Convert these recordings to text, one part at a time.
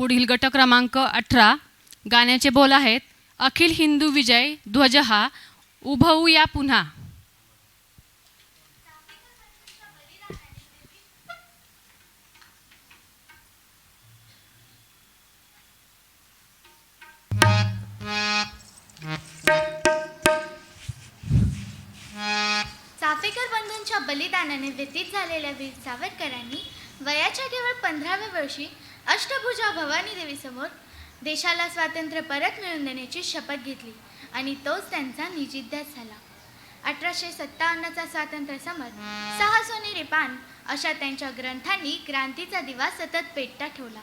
पुढील गट क्रमांक 18 गाण्याचे बोल आहेत, अखिल हिंदू विजय ध्वज हा उभवूया पुन्हा. चाफेकर बंधूंच्या बलिदानाने व्यतीत झालेल्या वीर सावरकरांनी वयाच्या केवळ 15व्या वर्षी अष्टभुजा भवानी देवीसमोर देशाला स्वातंत्र्य परत मिळवून देण्याची शपथ घेतली आणि तोच त्यांचा निजिध्यास झाला. 1857चा स्वातंत्र्य समर, 6 सोनेरी पान अशा त्यांच्या ग्रंथांनी क्रांतीचा दिवा सतत पेटता ठेवला.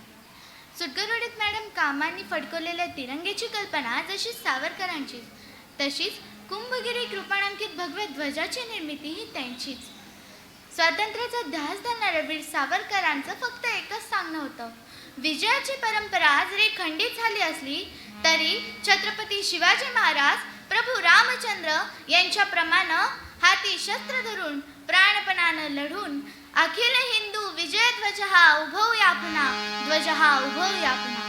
सुटगरवाडीत मॅडम कामांनी फडकवलेल्या तिरंग्याची कल्पना जशी सावरकरांची, तशीच कुंभगिरी कृपाणांकित भगव्या ध्वजाची निर्मिती ही त्यांचीच. स्वातंत्र्याचा ध्यास धरणाऱ्या वीर सावरकरांचं फक्त एकच सांगणं होतं, विजयाची परंपरा जरी खंडित झाली असली तरी छत्रपती शिवाजी महाराज प्रभू रामचंद्र यांच्याप्रमाणे हाती शस्त्र धरून प्राणपणानं लढून अखिल हिंदू विजय ध्वज हा उभवूया पुन्हा, ध्वज हा उभवूया पुन्हा.